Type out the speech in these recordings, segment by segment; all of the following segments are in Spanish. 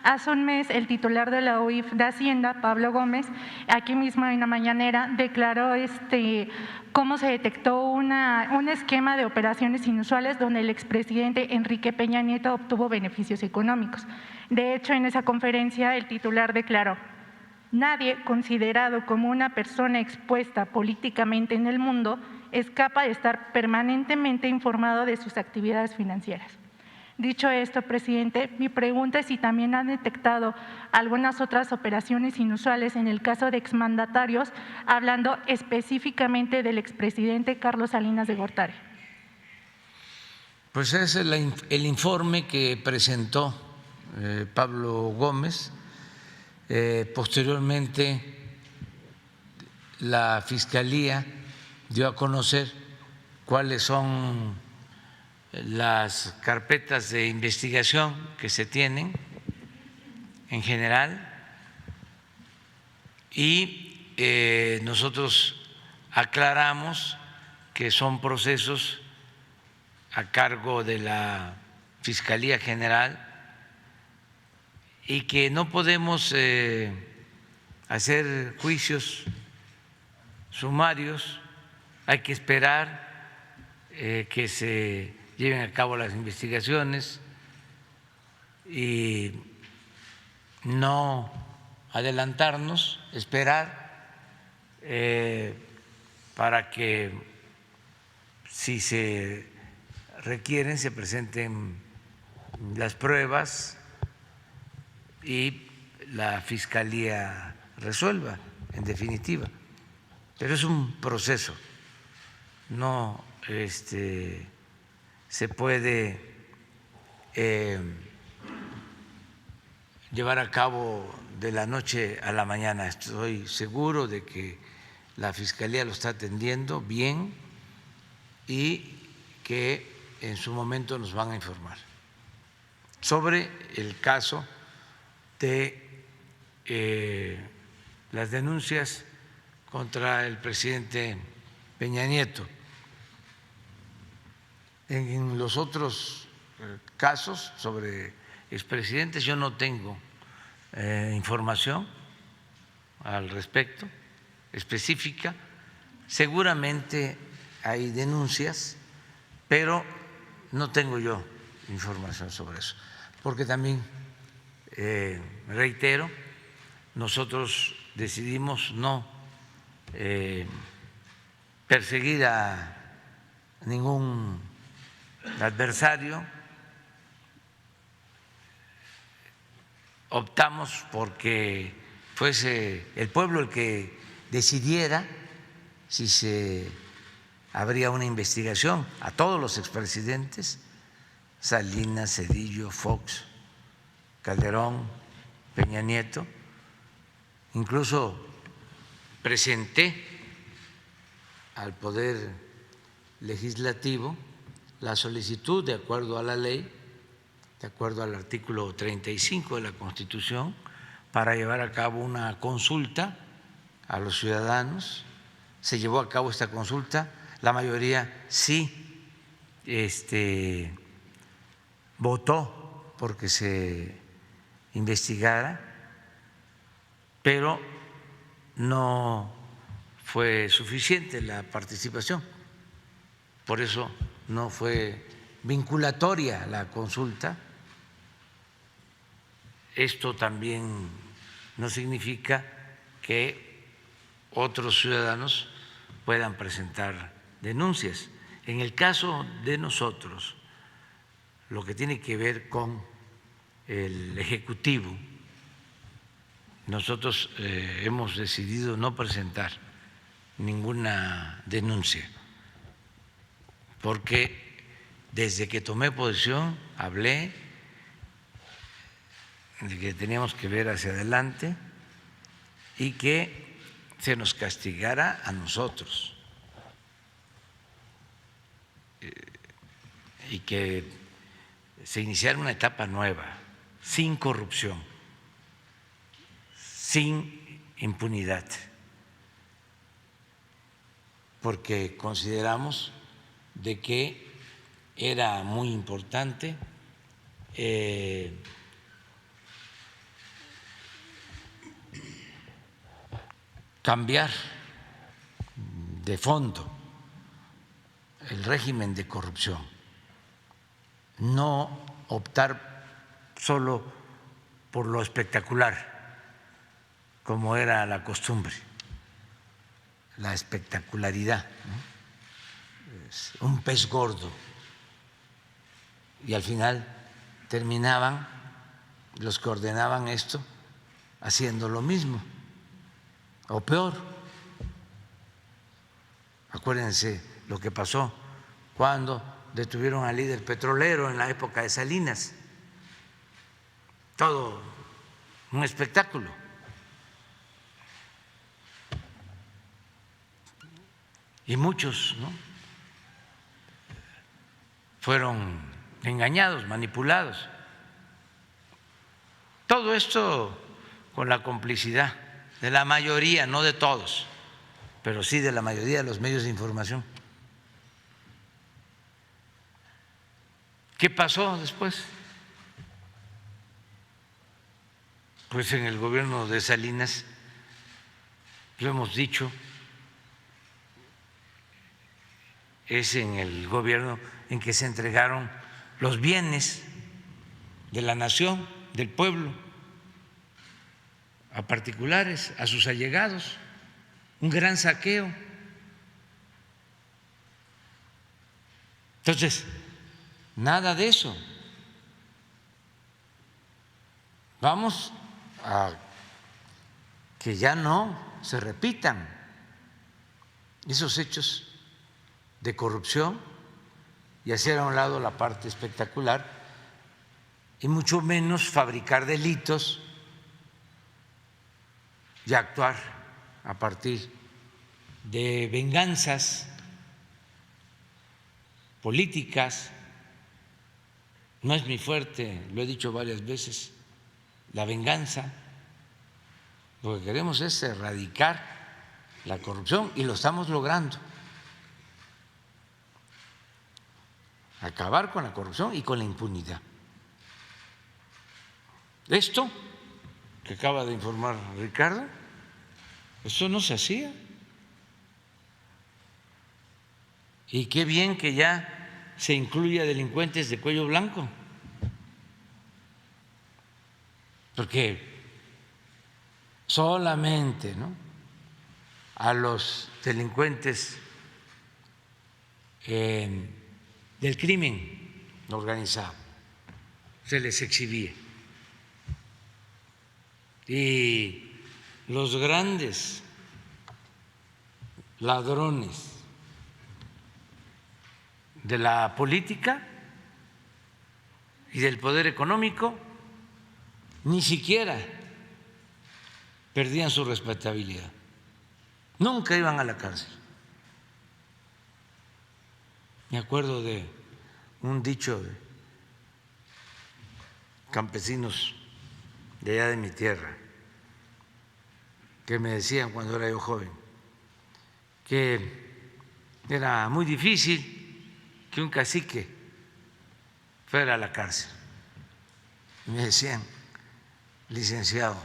Hace un mes, el titular de la UIF de Hacienda, Pablo Gómez, aquí mismo en la mañanera, declaró cómo se detectó un esquema de operaciones inusuales donde el expresidente Enrique Peña Nieto obtuvo beneficios económicos. De hecho, en esa conferencia, el titular declaró: nadie considerado como una persona expuesta políticamente en el mundo escapa de estar permanentemente informado de sus actividades financieras. Dicho esto, presidente, mi pregunta es si también han detectado algunas otras operaciones inusuales en el caso de exmandatarios, hablando específicamente del expresidente Carlos Salinas de Gortari. Pues es el informe que presentó Pablo Gómez. Posteriormente, la Fiscalía dio a conocer cuáles son las carpetas de investigación que se tienen en general y nosotros aclaramos que son procesos a cargo de la Fiscalía General y que no podemos hacer juicios sumarios, hay que esperar que se lleven a cabo las investigaciones y no adelantarnos, esperar para que, si se requieren, se presenten las pruebas y la Fiscalía resuelva, en definitiva. Pero es un proceso, no se puede llevar a cabo de la noche a la mañana. Estoy seguro de que la Fiscalía lo está atendiendo bien y que en su momento nos van a informar sobre el caso de las denuncias contra el presidente Peña Nieto. En los otros casos sobre expresidentes yo no tengo información al respecto específica. Seguramente hay denuncias, pero no tengo yo información sobre eso, porque también, reitero, nosotros decidimos no perseguir a ningún adversario, optamos porque fuese el pueblo el que decidiera si se habría una investigación a todos los expresidentes, Salinas, Zedillo, Fox, Calderón, Peña Nieto. Incluso presenté al Poder Legislativo la solicitud, de acuerdo a la ley, de acuerdo al artículo 35 de la Constitución, para llevar a cabo una consulta a los ciudadanos. Se llevó a cabo esta consulta, la mayoría sí votó porque se investigara, pero no fue suficiente la participación, por eso no fue vinculatoria la consulta. Esto también no significa que otros ciudadanos puedan presentar denuncias. En el caso de nosotros, lo que tiene que ver con el Ejecutivo, nosotros hemos decidido no presentar ninguna denuncia, porque desde que tomé posesión hablé de que teníamos que ver hacia adelante y que se nos castigara a nosotros y que se iniciara una etapa nueva, sin corrupción, sin impunidad, porque consideramos de que era muy importante cambiar de fondo el régimen de corrupción, no optar solo por lo espectacular, como era la costumbre, la espectacularidad, ¿no? Es un pez gordo, y al final terminaban los que ordenaban esto haciendo lo mismo o peor. Acuérdense lo que pasó cuando detuvieron al líder petrolero en la época de Salinas. Todo un espectáculo. Y muchos, ¿no?, fueron engañados, manipulados. Todo esto con la complicidad de la mayoría, no de todos, pero sí de la mayoría de los medios de información. ¿Qué pasó después? Pues en el gobierno de Salinas, lo hemos dicho, es en el gobierno en que se entregaron los bienes de la nación, del pueblo, a particulares, a sus allegados, un gran saqueo. Entonces, nada de eso. Vamos a que ya no se repitan esos hechos de corrupción y hacer a un lado la parte espectacular, y mucho menos fabricar delitos y actuar a partir de venganzas políticas. No es mi fuerte, lo he dicho varias veces, la venganza. Lo que queremos es erradicar la corrupción y lo estamos logrando. Acabar con la corrupción y con la impunidad. Esto que acaba de informar Ricardo, eso no se hacía. Y qué bien que ya se incluya a delincuentes de cuello blanco, porque solamente, ¿no?, a los delincuentes del crimen organizado se les exhibía, y los grandes ladrones de la política y del poder económico ni siquiera perdían su respetabilidad, nunca iban a la cárcel. Me acuerdo de un dicho de campesinos de allá de mi tierra que me decían cuando era yo joven que era muy difícil que un cacique fuera a la cárcel. Y me decían: licenciado,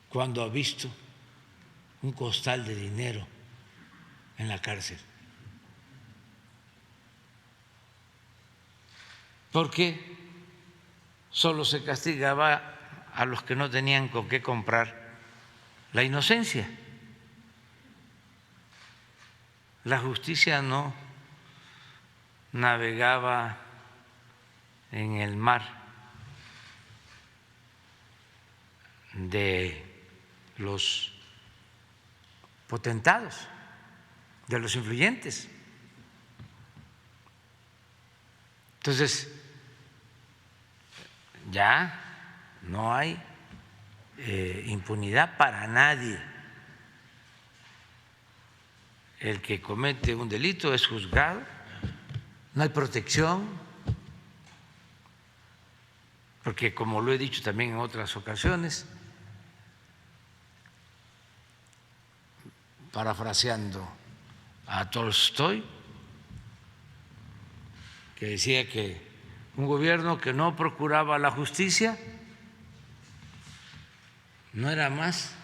¿cuándo ha visto un costal de dinero en la cárcel? Porque solo se castigaba a los que no tenían con qué comprar la inocencia. La justicia no navegaba en el mar de los potentados, de los influyentes. Entonces, ya no hay impunidad para nadie. El que comete un delito es juzgado, no hay protección, porque, como lo he dicho también en otras ocasiones, parafraseando a Tolstoy, que decía que un gobierno que no procuraba la justicia no era más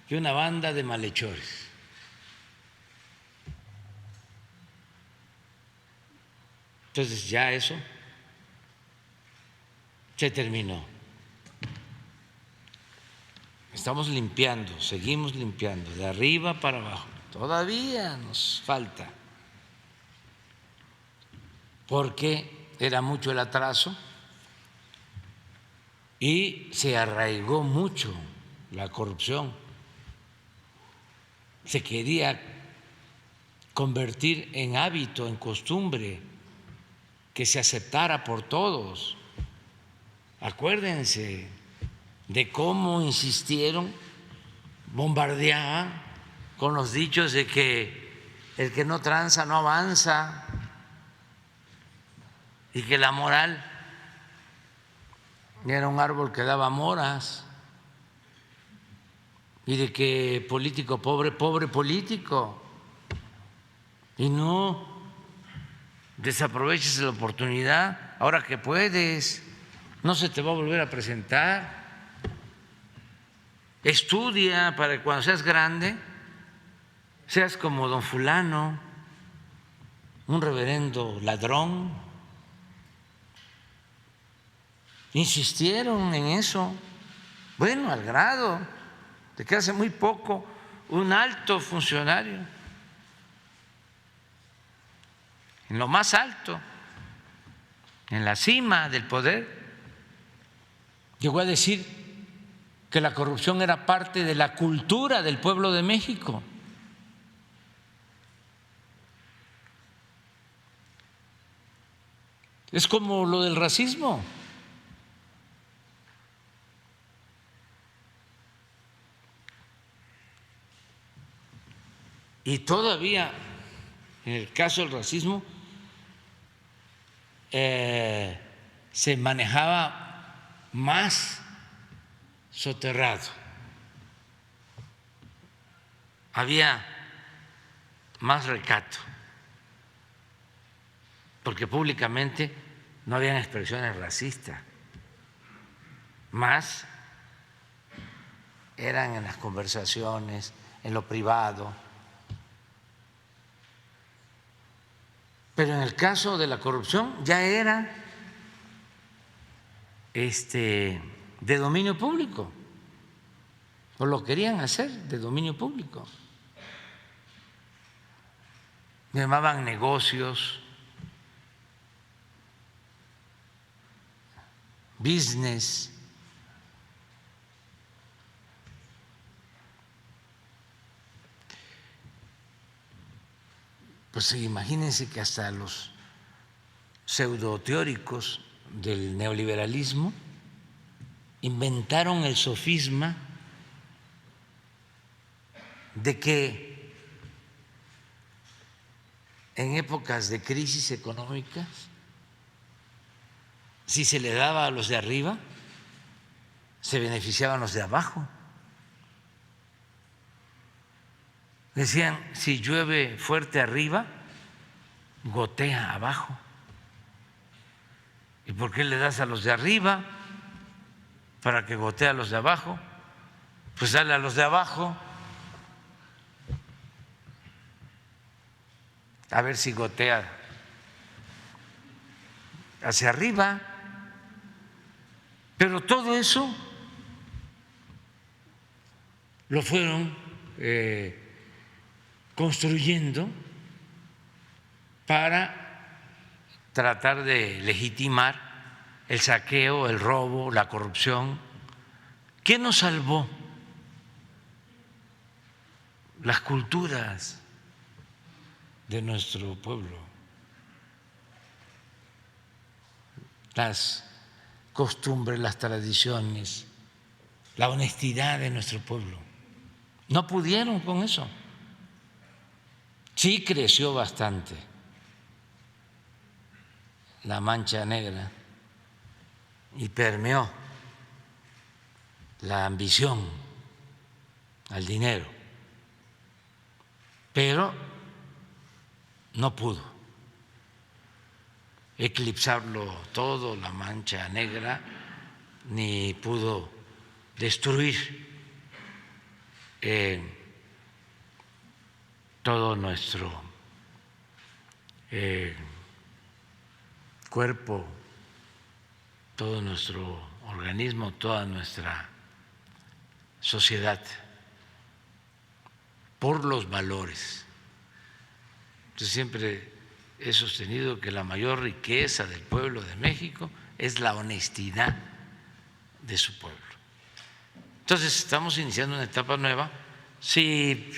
que una banda de malhechores. Entonces ya eso se terminó. Estamos limpiando, seguimos limpiando, de arriba para abajo. Todavía nos falta, porque era mucho el atraso y se arraigó mucho la corrupción. Se quería convertir en hábito, en costumbre, que se aceptara por todos. Acuérdense de cómo insistieron, bombardeaban con los dichos de que el que no tranza no avanza y que la moral era un árbol que daba moras y de que político pobre, pobre político. Y no desaproveches la oportunidad ahora que puedes, no se te va a volver a presentar. Estudia para que cuando seas grande seas como don fulano, un reverendo ladrón. Insistieron en eso, bueno, al grado de que hace muy poco un alto funcionario, en lo más alto, en la cima del poder, llegó a decir que la corrupción era parte de la cultura del pueblo de México. Es como lo del racismo. Y todavía, en el caso del racismo, se manejaba más soterrado. Había más recato, porque públicamente no habían expresiones racistas, más eran en las conversaciones, en lo privado. Pero en el caso de la corrupción ya era de dominio público, o lo querían hacer de dominio público. Llamaban negocios, business. Pues imagínense que hasta los pseudoteóricos del neoliberalismo inventaron el sofisma de que en épocas de crisis económicas, si se le daba a los de arriba, se beneficiaban los de abajo. Decían, si llueve fuerte arriba, gotea abajo. ¿Y por qué le das a los de arriba para que gotee a los de abajo? Pues dale a los de abajo a ver si gotea hacia arriba. Pero todo eso lo fueron construyendo para tratar de legitimar el saqueo, el robo, la corrupción. ¿Qué nos salvó? Las culturas de nuestro pueblo, las costumbres, las tradiciones, la honestidad de nuestro pueblo. No pudieron con eso. Sí creció bastante la mancha negra y permeó la ambición al dinero, pero no pudo eclipsarlo todo, la mancha negra, ni pudo destruir todo nuestro cuerpo, todo nuestro organismo, toda nuestra sociedad, por los valores. Yo siempre he sostenido que la mayor riqueza del pueblo de México es la honestidad de su pueblo. Entonces, estamos iniciando una etapa nueva. Si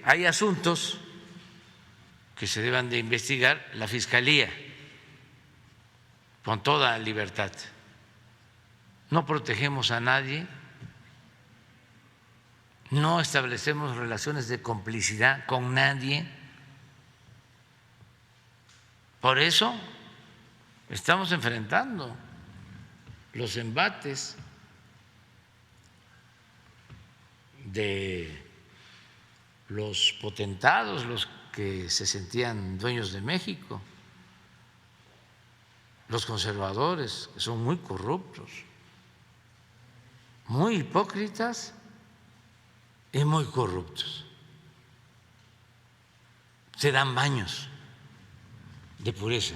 hay asuntos que se deban de investigar, la Fiscalía, con toda libertad. No protegemos a nadie, no establecemos relaciones de complicidad con nadie. Por eso estamos enfrentando los embates de los potentados, los que se sentían dueños de México, los conservadores, que son muy corruptos, muy hipócritas y muy corruptos. Se dan baños de pureza.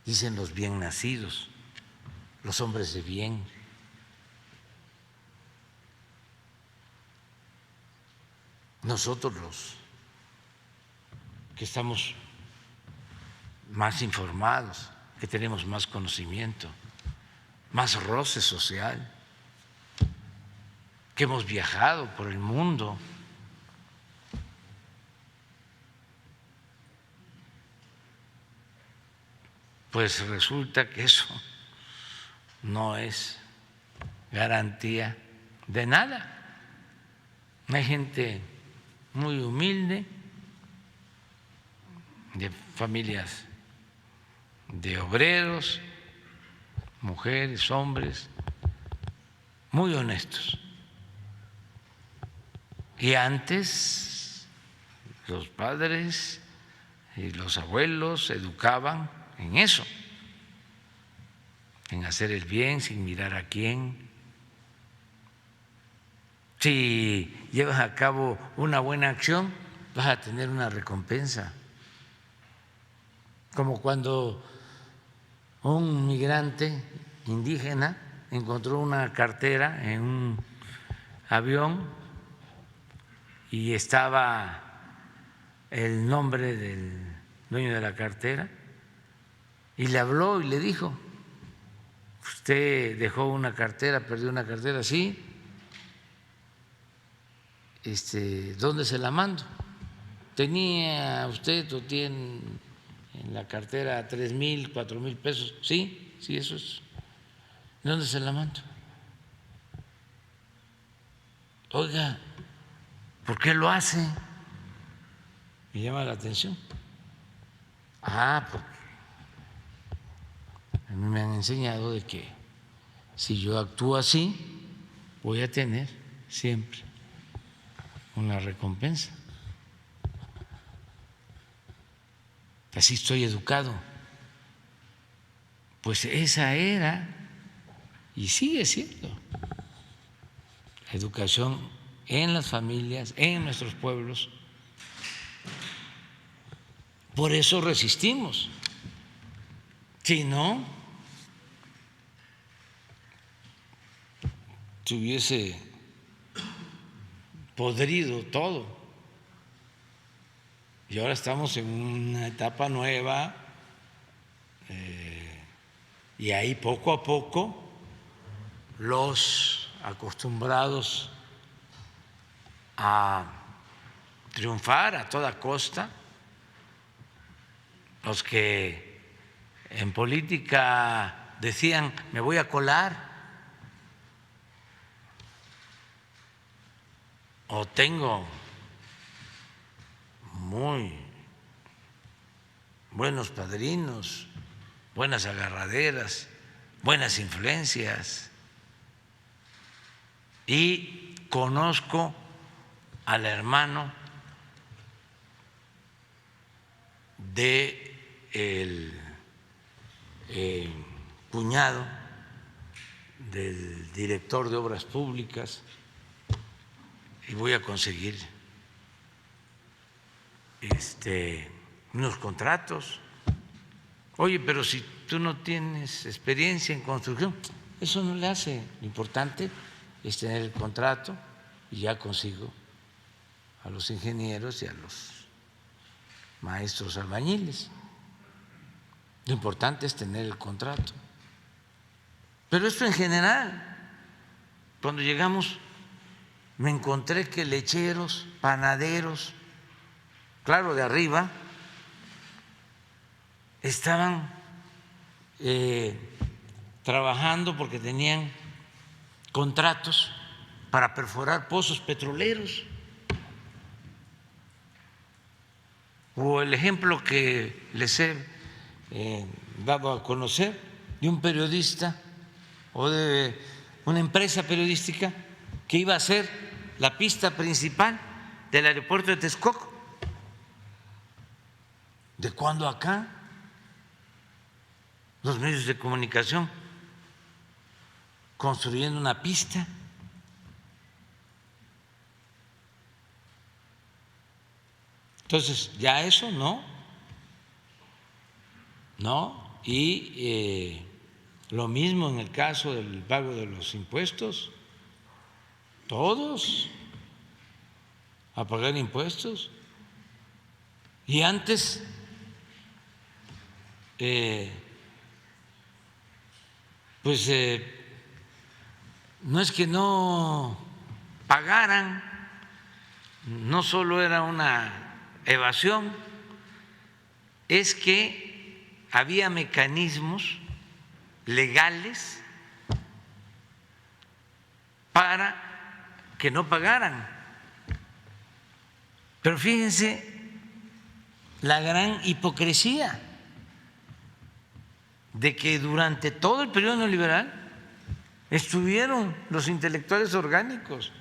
Dicen los bien nacidos, los hombres de bien. Nosotros los que estamos más informados, que tenemos más conocimiento, más roce social, que hemos viajado por el mundo, pues resulta que eso no es garantía de nada. Hay gente muy humilde, de familias de obreros, mujeres, hombres, muy honestos. Y antes los padres y los abuelos educaban en eso, en hacer el bien sin mirar a quién. Si llevas a cabo una buena acción, vas a tener una recompensa. Como cuando un migrante indígena encontró una cartera en un avión y estaba el nombre del dueño de la cartera, y le habló y le dijo: usted dejó una cartera, perdió una cartera. Sí. ¿Dónde se la mando? ¿Tenía usted o tiene en la cartera 3,000, 4,000 pesos? Sí, sí, eso es. ¿Dónde se la mando? Oiga, ¿por qué lo hace? Me llama la atención. Porque a mí me han enseñado de que si yo actúo así, voy a tener siempre una recompensa. Así estoy educado. Pues esa era y sigue siendo la educación en las familias, en nuestros pueblos. Por eso resistimos. Si no, se hubiese podrido todo. Y ahora estamos en una etapa nueva, y ahí poco a poco los acostumbrados a triunfar a toda costa, los que en política decían: me voy a colar, o tengo muy buenos padrinos, buenas agarraderas, buenas influencias, y conozco al hermano del cuñado del director de Obras Públicas y voy a conseguir unos contratos. Oye, pero si tú no tienes experiencia en construcción, eso no le hace. Lo importante es tener el contrato y ya consigo a los ingenieros y a los maestros albañiles. Lo importante es tener el contrato. Pero esto en general, cuando llegamos me encontré que lecheros, panaderos, claro, de arriba, estaban trabajando porque tenían contratos para perforar pozos petroleros. O el ejemplo que les he dado a conocer de un periodista o de una empresa periodística que iba a ser la pista principal del aeropuerto de Texcoco. ¿De cuándo acá los medios de comunicación construyendo una pista? Entonces, ya eso no, y lo mismo en el caso del pago de los impuestos, todos a pagar impuestos. Y antes pues no es que no pagaran, no solo era una evasión, es que había mecanismos legales para que no pagaran. Pero fíjense la gran hipocresía de que durante todo el periodo neoliberal estuvieron los intelectuales orgánicos,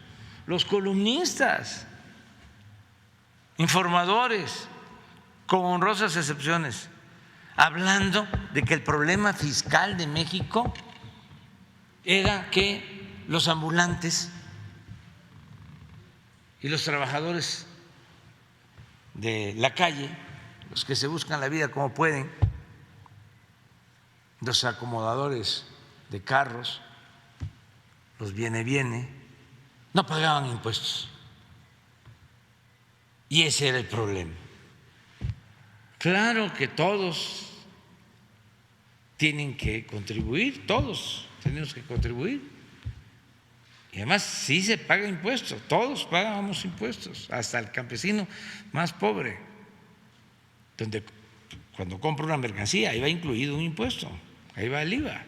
los columnistas, informadores, con honrosas excepciones, hablando de que el problema fiscal de México era que los ambulantes y los trabajadores de la calle, los que se buscan la vida como pueden, los acomodadores de carros, los viene, no pagaban impuestos. Y ese era el problema. Claro que todos tienen que contribuir, todos tenemos que contribuir. Y además sí se paga impuestos, todos pagábamos impuestos, hasta el campesino más pobre, donde cuando compra una mercancía ahí va incluido un impuesto, ahí va el IVA.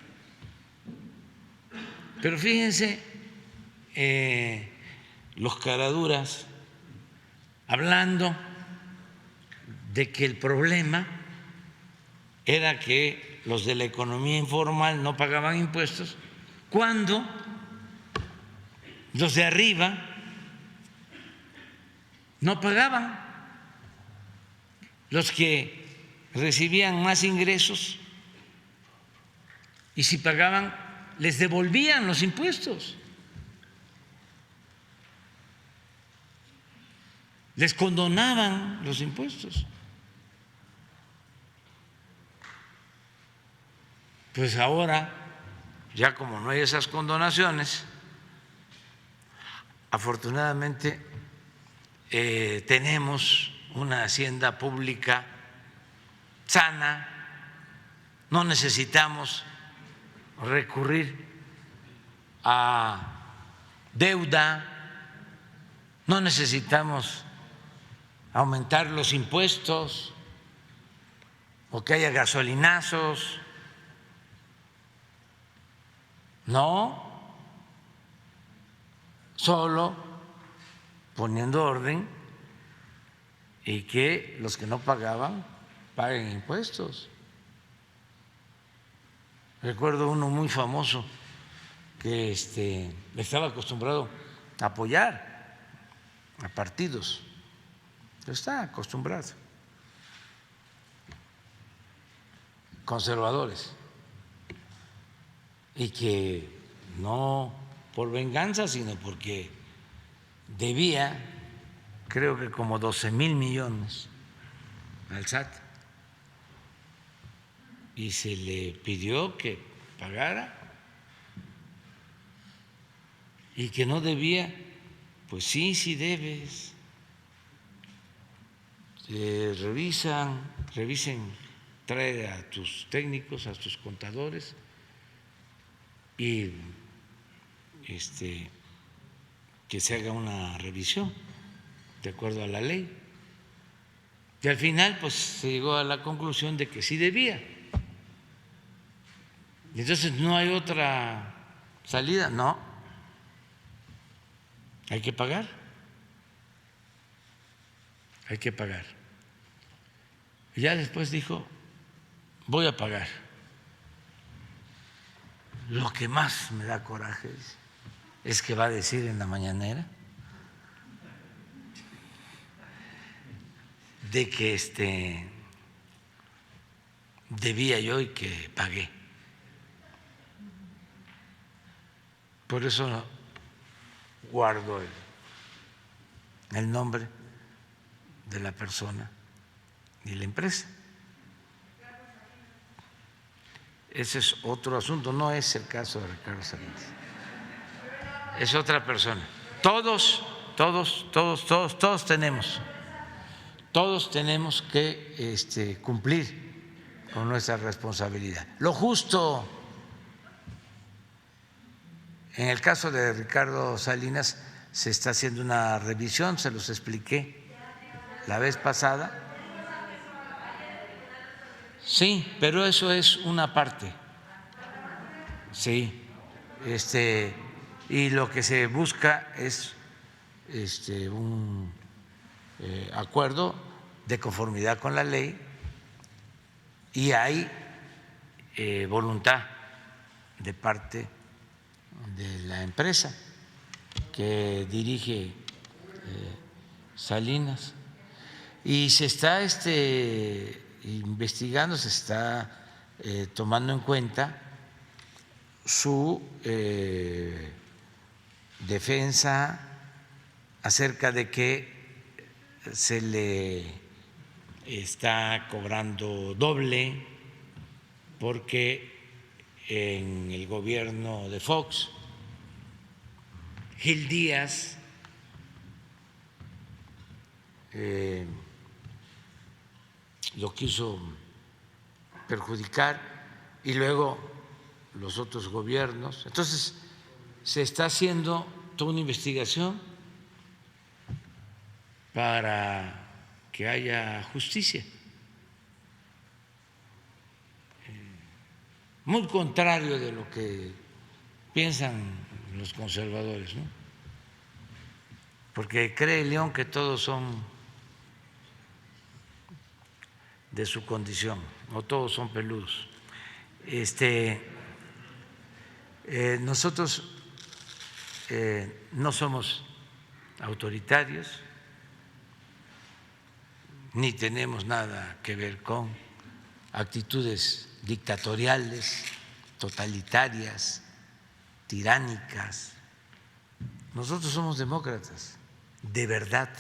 Pero fíjense los caraduras hablando de que el problema era que los de la economía informal no pagaban impuestos, cuando los de arriba no pagaban, los que recibían más ingresos, y si pagaban les devolvían los impuestos, les condonaban los impuestos. Pues ahora, ya como no hay esas condonaciones, afortunadamente tenemos una hacienda pública sana, no necesitamos recurrir a deuda, no necesitamos aumentar los impuestos o que haya gasolinazos, no, solo poniendo orden y que los que no pagaban paguen impuestos. Recuerdo uno muy famoso que estaba acostumbrado a apoyar a partidos, está acostumbrado, conservadores, y que no por venganza, sino porque debía, creo que como 12,000 millones al SAT, y se le pidió que pagara y que no debía. Pues sí, sí debes. Revisen, trae a tus técnicos, a tus contadores y que se haga una revisión de acuerdo a la ley. Y al final pues se llegó a la conclusión de que sí debía. Y entonces no hay otra salida, no. Hay que pagar. Hay que pagar. Y ya después dijo, voy a pagar. Lo que más me da coraje es que va a decir en la mañanera de que debía yo y que pagué. Por eso guardo el nombre de la persona y la empresa. Ese es otro asunto, no es el caso de Ricardo Salinas. Es otra persona. Todos tenemos que cumplir con nuestra responsabilidad. Lo justo. En el caso de Ricardo Salinas se está haciendo una revisión, se los expliqué la vez pasada. Sí, pero eso es una parte. Sí, y lo que se busca es un acuerdo de conformidad con la ley y hay voluntad de parte de la empresa que dirige Salinas y se está investigando, se está tomando en cuenta su defensa acerca de que se le está cobrando doble porque en el gobierno de Fox, Gil Díaz lo quiso perjudicar y luego los otros gobiernos. Entonces se está haciendo toda una investigación para que haya justicia. Muy contrario de lo que piensan los conservadores, ¿no? Porque cree León que todos son de su condición o todos son peludos. Nosotros no somos autoritarios ni tenemos nada que ver con actitudes dictatoriales, totalitarias, tiránicas. Nosotros somos demócratas, de verdad,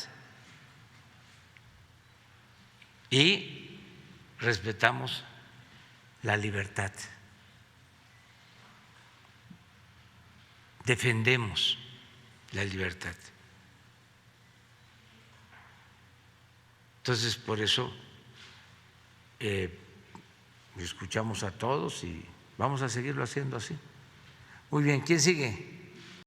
y respetamos la libertad, defendemos la libertad. Entonces, por eso escuchamos a todos y vamos a seguirlo haciendo así. Muy bien, ¿quién sigue?